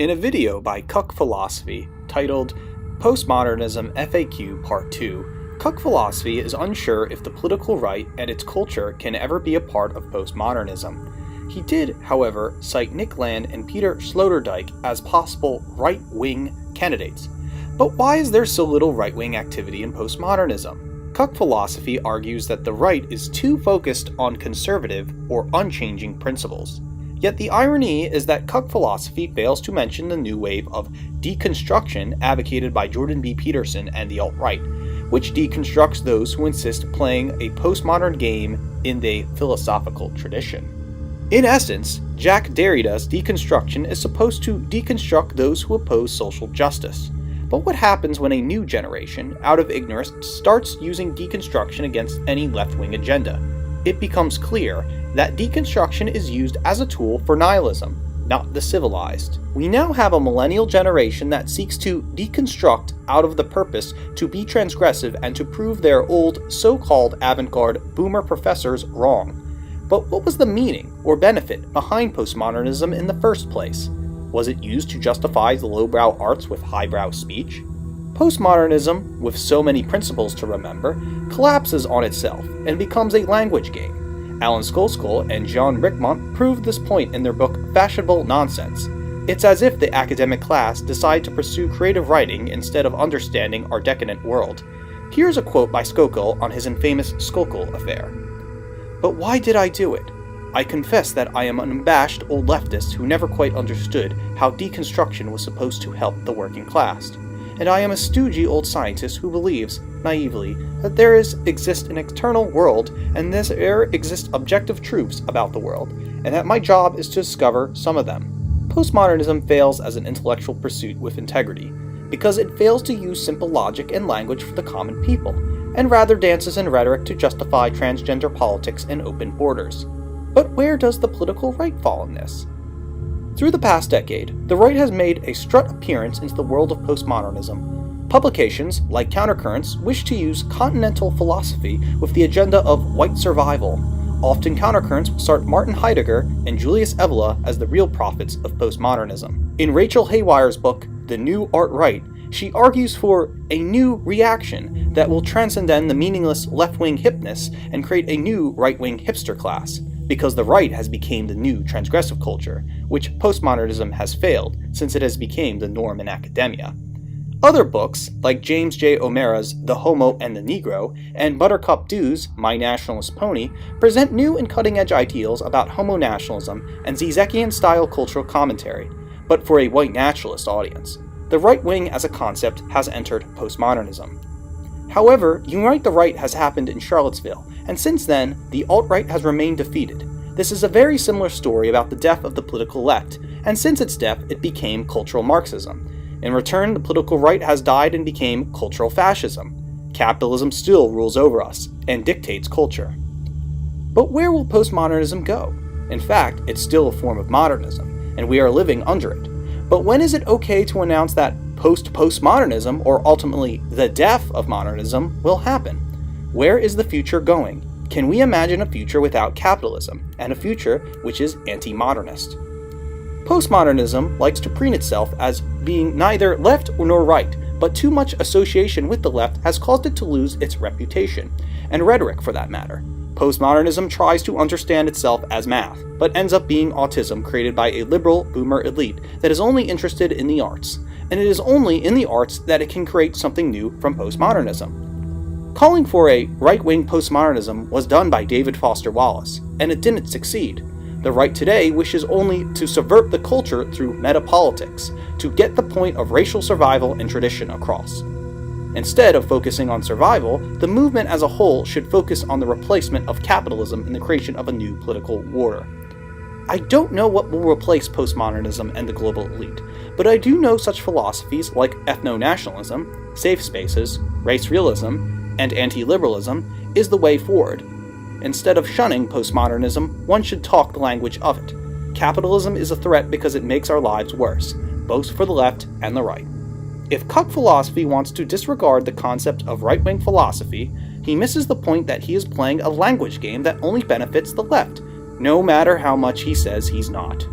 In a video by Cuck Philosophy titled Postmodernism FAQ Part 2, Cuck Philosophy is unsure if the political right and its culture can ever be a part of postmodernism. He did, however, cite Nick Land and Peter Sloterdijk as possible right-wing candidates. But why is there so little right-wing activity in postmodernism? Cuck Philosophy argues that the right is too focused on conservative or unchanging principles. Yet the irony is that Cuck Philosophy fails to mention the new wave of deconstruction advocated by Jordan B. Peterson and the alt-right, which deconstructs those who insist playing a postmodern game in the philosophical tradition. In essence, Jacques Derrida's deconstruction is supposed to deconstruct those who oppose social justice. But what happens when a new generation, out of ignorance, starts using deconstruction against any left-wing agenda? It becomes clear that deconstruction is used as a tool for nihilism, not the civilized. We now have a millennial generation that seeks to deconstruct out of the purpose to be transgressive and to prove their old, so-called avant-garde boomer professors wrong. But what was the meaning or benefit behind postmodernism in the first place? Was it used to justify the lowbrow arts with highbrow speech? Postmodernism, with so many principles to remember, collapses on itself and becomes a language game. Alan Skoskull and Jean Richemont proved this point in their book Fashionable Nonsense. It's as if the academic class decided to pursue creative writing instead of understanding our decadent world. Here's a quote by Skoskull on his infamous Skoskull affair. "But why did I do it? I confess that I am an unabashed old leftist who never quite understood how deconstruction was supposed to help the working class. And I am a stoogey old scientist who believes, naively, that there exists an external world and there exist objective truths about the world, and that my job is to discover some of them. Postmodernism fails as an intellectual pursuit with integrity, because it fails to use simple logic and language for the common people, and rather dances in rhetoric to justify transgender politics and open borders. But where does the political right fall in this? Through the past decade, the right has made a strut appearance into the world of postmodernism. Publications, like Countercurrents, wish to use continental philosophy with the agenda of white survival. Often Countercurrents cite Martin Heidegger and Julius Evola as the real prophets of postmodernism. In Rachel Haywire's book, The New Art-Right, she argues for a new reaction that will transcend the meaningless left-wing hipness and create a new right-wing hipster class, because the right has become the new transgressive culture, which postmodernism has failed since it has become the norm in academia. Other books, like James J. O'Mara's The Homo and the Negro, and Buttercup Dew's My Nationalist Pony, present new and cutting-edge ideals about homo-nationalism and Zizekian-style cultural commentary, but for a white nationalist audience. The right wing as a concept has entered postmodernism. However, Unite the Right has happened in Charlottesville, and since then, the alt-right has remained defeated. This is a very similar story about the death of the political left, and since its death, it became cultural Marxism. In return, the political right has died and became cultural fascism. Capitalism still rules over us, and dictates culture. But where will postmodernism go? In fact, it's still a form of modernism, and we are living under it. But when is it okay to announce that postmodernism, or ultimately the death of modernism, will happen? Where is the future going? Can we imagine a future without capitalism, and a future which is anti-modernist? Postmodernism likes to preen itself as being neither left nor right, but too much association with the left has caused it to lose its reputation, and rhetoric for that matter. Postmodernism tries to understand itself as math, but ends up being autism created by a liberal boomer elite that is only interested in the arts, and it is only in the arts that it can create something new from postmodernism. Calling for a right-wing postmodernism was done by David Foster Wallace, and it didn't succeed. The right today wishes only to subvert the culture through metapolitics, to get the point of racial survival and tradition across. Instead of focusing on survival, the movement as a whole should focus on the replacement of capitalism and the creation of a new political order. I don't know what will replace postmodernism and the global elite, but I do know such philosophies like ethno-nationalism, safe spaces, race realism, and anti-liberalism is the way forward. Instead of shunning postmodernism, one should talk the language of it. Capitalism is a threat because it makes our lives worse, both for the left and the right. If Cuck Philosophy wants to disregard the concept of right-wing philosophy, he misses the point that he is playing a language game that only benefits the left, no matter how much he says he's not.